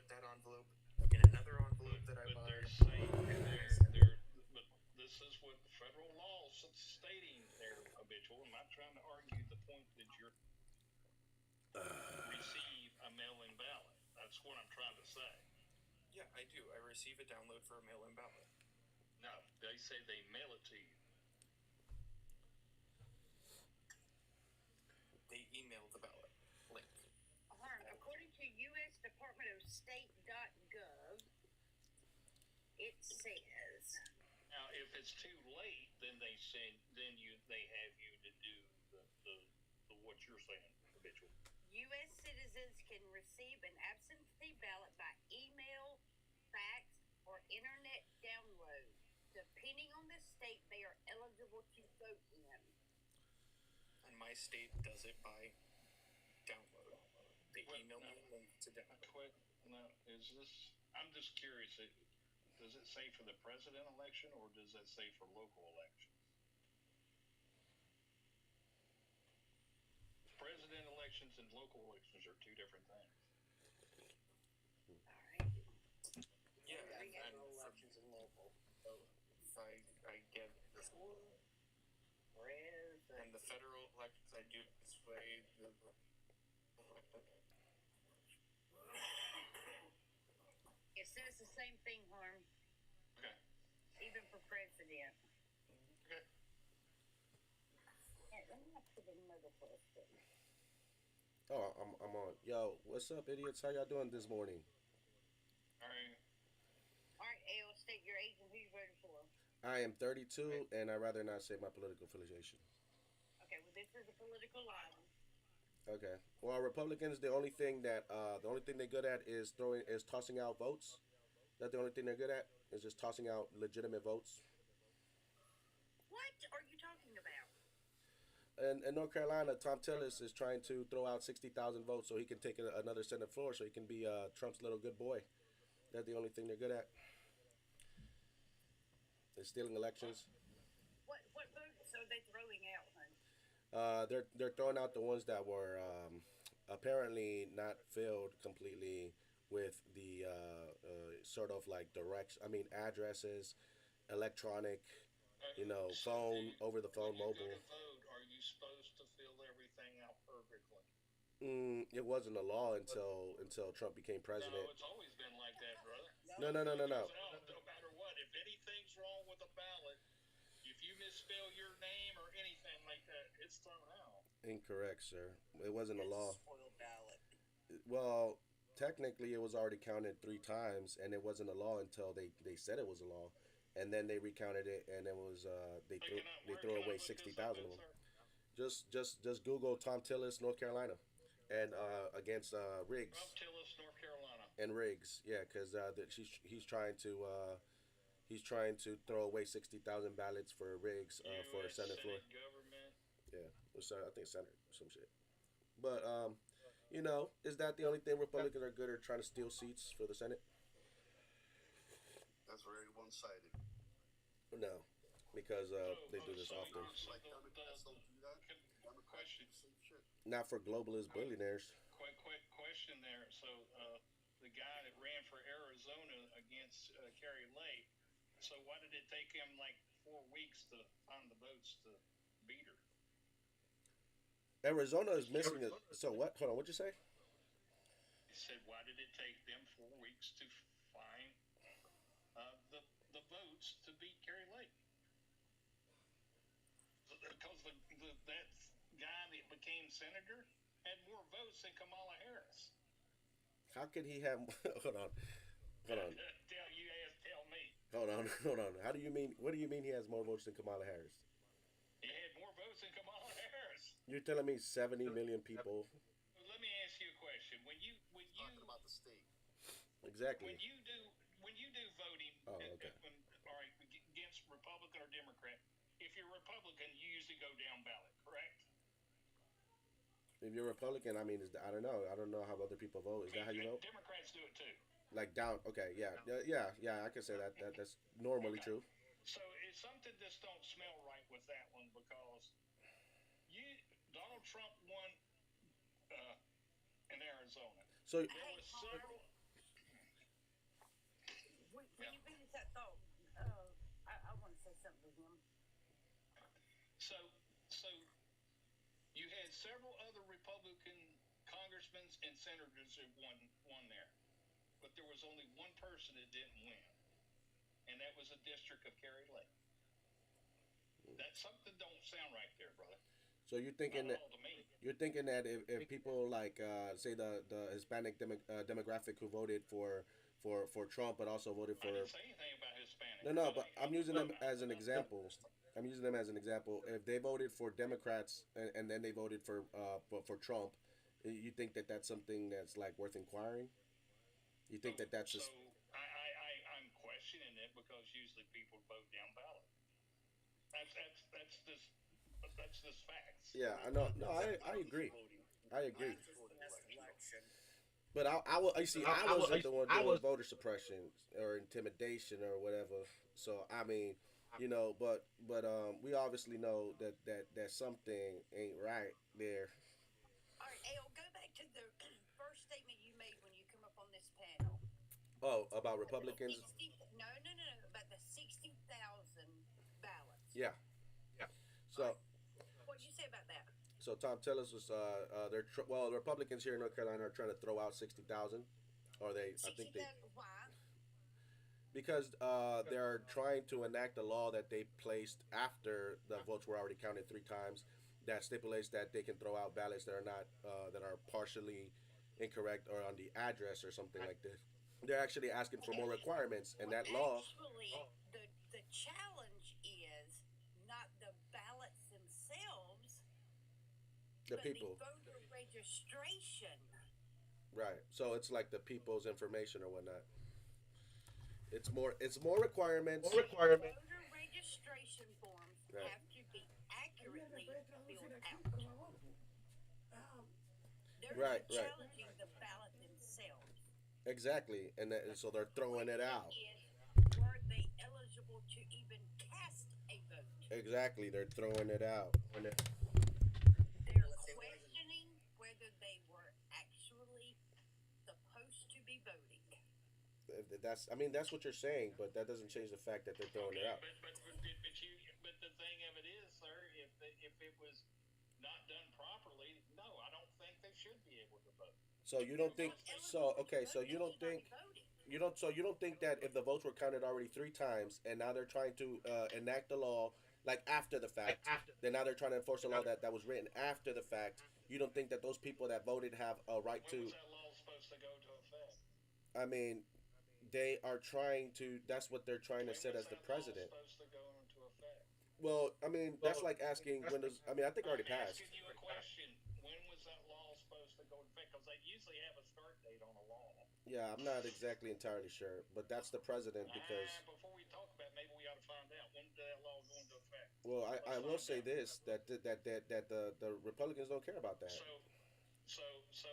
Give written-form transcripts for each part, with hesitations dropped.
that envelope in another envelope that I but bought. they're saying but this is what federal law is stating there, habitual. I'm not trying to argue the point that you're receive a mail-in ballot. That's what I'm trying to say. Yeah, I do. I receive a download for a mail-in ballot. No, they say they mail it to you. They email the ballot link. According to U.S. Department of State.gov, it says. Now, if it's too late, then they have you to do the what you're saying, habitual. U.S. citizens can receive an absentee ballot by email, fax, or internet download. Depending on the state they are eligible to vote in. And my state does it by download. They email me a link to download. Now, is this? I'm just curious. Does it say for the president election or does it say for local elections? President elections and local elections are two different things. All right. Yeah, and elections and local. So if I get this one, and the federal elections, I do this way. It says the same thing, Harm. Okay. Even for president. Okay. Let me put another question. Oh, I'm on. Yo, what's up, idiots? How y'all doing this morning? All right. All right, Al, state your age and who you voted for. I am 32, and I'd rather not say my political affiliation. Okay, well, this is a political line. Okay. Well, Republicans, the only thing they're good at is tossing out votes. That's the only thing they're good at is just tossing out legitimate votes. What are you talking about? And in North Carolina, Tom Tillis is trying to throw out 60,000 votes so he can take another Senate floor, so he can be Trump's little good boy. That's the only thing they're good at. They're stealing elections. What votes are they throwing out, honey? They're throwing out the ones that were apparently not filled completely with the sort of like addresses, electronic, So phone over the when phone, you go mobile. to vote, are you supposed to fill everything out perfectly? It wasn't a law until Trump became president. No, it's always been like that, brother. No, no, no, no, no. No matter what, if anything's wrong with a ballot, if you misspell your name or anything like that, it's thrown out. Incorrect, sir. It wasn't a law. Spoiled ballot. Well, technically, it was already counted 3 times, and it wasn't a law until they said it was a law, and then they recounted it, and it was they Where threw can I away look sixty this up thousand at, of them. sir? Just Google Tom Tillis, North Carolina, and against Rob Riggs Tillis, North Carolina. and Riggs. Yeah, because he's trying to throw away 60,000 ballots for Riggs for a U.S. Senate floor. Senate government. Yeah, I think Senate some shit. But is that the only thing Republicans are good at trying to steal seats for the Senate? That's very one-sided. No, because they do this So, often. so Like Democrats don't do that. Democrats question, do the same shit. Not for globalist billionaires. quick question there. So, the guy that ran for Arizona against Kerry Lake. So, why did it take him like 4 weeks to find the votes to beat her? Arizona is missing it. So what? Hold on. What'd you say? He said, why did it take them 4 weeks to find the votes to beat Kerry Lake? Because that guy that became senator had more votes than Kamala Harris. How could he have? Hold on. Hold on. Tell me. Hold on. Hold on. How do you mean? What do you mean he has more votes than Kamala Harris? He had more votes than Kamala Harris. You're telling me 70 million people? Let me ask you a question. Talking about the state. Exactly. When you do voting, Oh, okay. all right, against Republican or Democrat, if you're Republican, you usually go down ballot, correct? If you're Republican, I mean, I don't know. I don't know how other people vote. Is that how you vote? Democrats do it too. Like down? Okay. Yeah. Yeah. I can say that's normally true. So it's something just don't smell right with that one because Donald Trump won in Arizona. So There was several. So you had several other Republican congressmen and senators that won there, but there was only one person that didn't win, and that was the district of Kerry Lake. That something don't sound right there, brother. So Not at all to me. you're thinking that if people like say the Hispanic demographic who voted for Trump but also voted I for didn't say anything about Hispanic. no, but I'm using them I as an example. I'm using them as an example. If they voted for Democrats and then they voted for Trump, you think that that's something that's like worth inquiring? You think that that's So just I'm questioning it because usually people vote down ballot. That's this facts. yeah, I know. No, I agree. I agree. Just last election. But I will. You see, I wasn't the one doing voter suppression or intimidation or whatever. So I mean, we obviously know that something ain't right there. All right, Al, go back to the first statement you made when you come up on this panel. Oh, about About the Republicans? 60, no, about the 60,000 ballots. Yeah. So What'd you say about that? so Tom, tell us was the Republicans here in North Carolina are trying to throw out 60,000, or they I think they 60,000, why? because they're trying to enact a law that they placed after the votes were already counted three times that stipulates that they can throw out ballots that are not that are partially incorrect or on the address or something like this. They're actually asking for more requirements, and Well, that law, actually, the challenge is not the ballots themselves, the but people, the voter registration. right? So it's like the people's information or whatnot. It's more requirements. Voter registration forms Right. have to be accurately filled out. They're Right, not right. challenging the ballot themselves. Exactly, and so they're throwing it out. Is, were they eligible to even cast a vote? Exactly, they're throwing it out. They're questioning whether they were actually supposed to be voting. That's what you're saying, but that doesn't change the fact that they're throwing it Okay, out. but the thing of it is, sir, if it was not done properly, no, I don't think they should be able to vote. So you don't think so? Okay, so Voting you don't should not think be voting. you don't think that if the votes were counted already three times and now they're trying to enact the law like after the fact, then now they're trying to enforce a law that was written after the fact. You don't think that those people that voted have a right When to? was that law supposed to go into effect? I mean, they are trying to. That's what they're trying to When set was as the that law president. supposed to go into effect? Well, I mean, that's like asking when does. I mean, I think it I'm already passed. asking you a question. When was that law supposed to go into effect? Because they usually have a start date on a law. Yeah, I'm not exactly entirely sure, but that's the president because. Before we talk about it, maybe we ought to find out when did that law go into effect. Well, I Let's will find say out. this that the Republicans don't care about that. So, so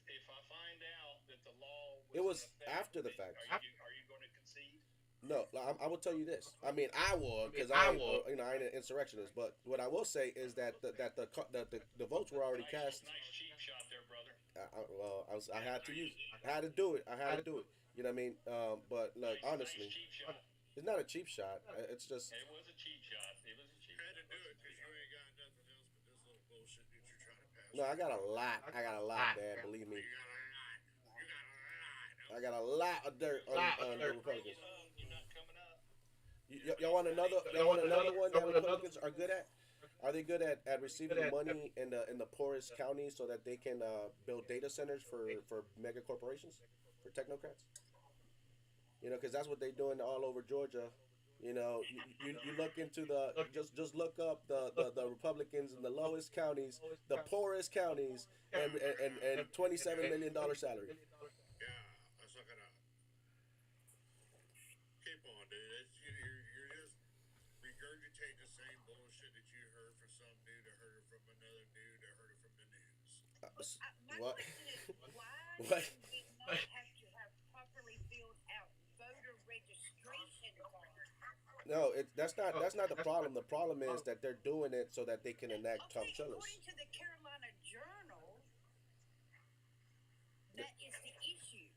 if I find out that the law It was in was effect, after the fact. are you going to concede? No, I will tell you this. I mean, I will because I ain't an insurrectionist. But what I will say is that the votes were already cast. Nice cheap shot there, brother. I had to use. I had to do it. I had to do it. You know what I mean? But look, honestly, Nice cheap shot. it's not a cheap shot. It's just It was a cheap shot. It was a cheap You had shot. to do it because you ain't got nothing else but this little bullshit that you're trying to pass. no. I got a lot. I got a lot, man. Believe me, You got a lot. You got a lot. I got a lot of dirt on the Republicans. You're not coming up. Y'all want another? Y'all want another one that Republicans are good at? Are they good at receiving money in the poorest counties so that they can build data centers for mega corporations, for technocrats? You know, because that's what they're doing all over Georgia. You know, you look into just look up the Republicans in the lowest counties, the poorest counties, and $27 million salary. Yeah, let's look it up. Keep on, dude. You're just regurgitating the same bullshit that you heard from some dude, or heard it from another dude, or heard it from the news. My What? question is, why What? do we not have to have properly filled out voter registration cards? No, that's not the problem. The problem is that they're doing it so that they can enact Tom Okay, Chillers. according to the Carolina Journal, that is the issue.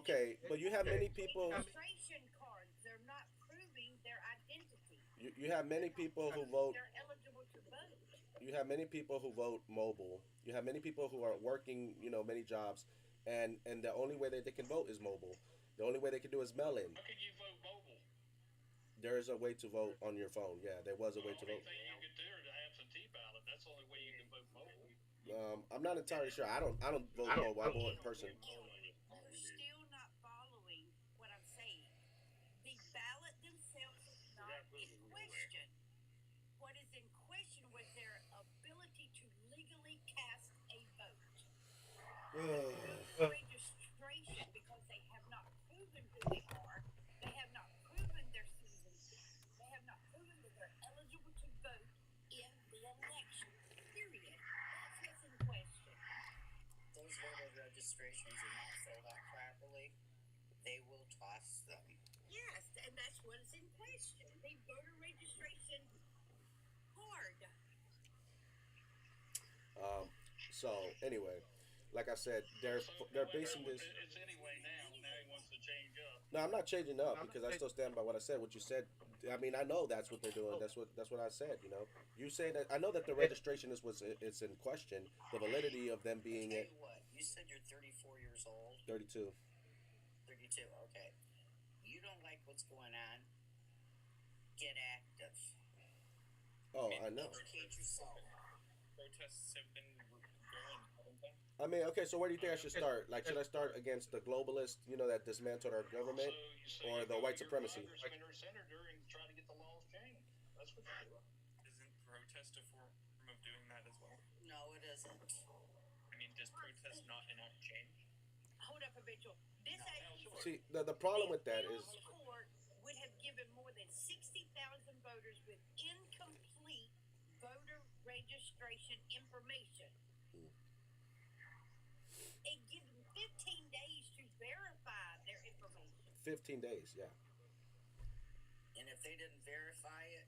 Okay, but you have many people. Registration cards, they're not proving their identity. You have many people who vote. They're eligible to vote. You have many people who vote mobile. You have many people who are working, many jobs, and the only way that they can vote is mobile. The only way they can do is mail in. How can you vote mobile? There is a way to vote on your phone. Yeah, there was a The way to only vote. thing you could do is an absentee ballot. That's the only way you can vote mobile. I'm not entirely sure. I don't vote mobile. I vote in person. You're still not following what I'm saying. The ballot themselves is not in question. What is in question was their ability to legally cast a vote. Registration, because they have not proven who they are, they have not proven their citizenship, they have not proven that they're eligible to vote in the election. Period. That's what's in question. Those voter registrations are not filled out properly, they will toss them. Yes, and that's what is in question. The voter registration card. So anyway, like I said, they're So they're however, basing this. it's anyway now. Now he wants to change up. No, I'm not changing up because I still stand by what I said. What you said, I mean, I know that's what they're doing. That's what I said. You say that I know that the registration is it's in question. The validity of them I being tell at you what, you said you're 34 years old. 32. 32, okay. You don't like what's going on, get active. Oh, I know. Educate yourself. Protests have been going, haven't they? I mean, okay. So where do you think I should start? Like, should I start against the globalists, that dismantled our government, or the white supremacy? Congressman or senator and try to get the laws changed. That's what you do. Isn't protest a form of doing that as well? No, it isn't. I mean, does protest not enact change? Hold up, Mitchell. This actually, See, the problem with that is Bill's court would have given more than 60,000 voters with incomplete voter registration information. It gives them 15 days to verify their information. 15 days. Yeah, And if they didn't verify it,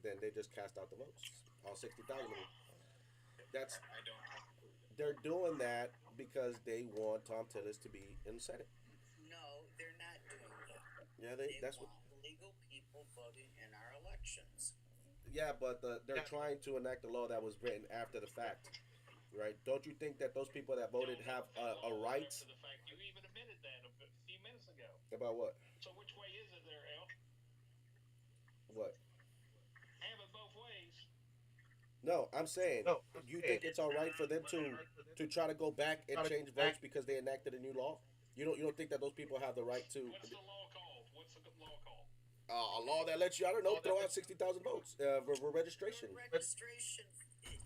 then they just cast out the votes. All 60,000 of them. That's I don't know. They're doing that because they want Tom Tillis to be in the Senate. no, they're not doing that. Yeah, They that's what. want legal people voting in our elections. Yeah, but they're trying to enact a law that was written after the fact, right? Don't you think that those people that voted have a right? To the fact you even admitted that a few minutes ago. About what? So which way is it there, El? What? Have it both ways. No, I'm saying you think it's all right for them to try to go back and change votes because they enacted a new law? You don't think that those people have the right to What's the law called? What's the law called? a law that lets you, I don't know, throw out 60,000 votes for registration? Registration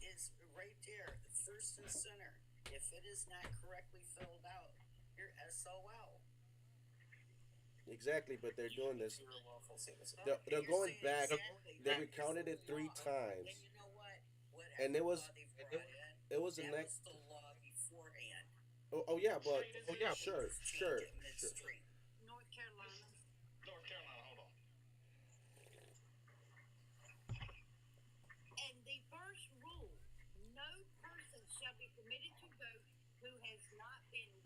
is right there, first and center. If it is not correctly filled out, you're SOL. Exactly, but they're doing this. You're a lawful citizen. They're You're going saying back. exactly They right. recounted it 3 times. And you know what? Whatever And it was- law they brought in, It was that enact. was the law beforehand. Oh yeah, but Just sure. change it midstream. North Carolina. North Carolina, hold on. And the first rule, no person shall be permitted to vote who has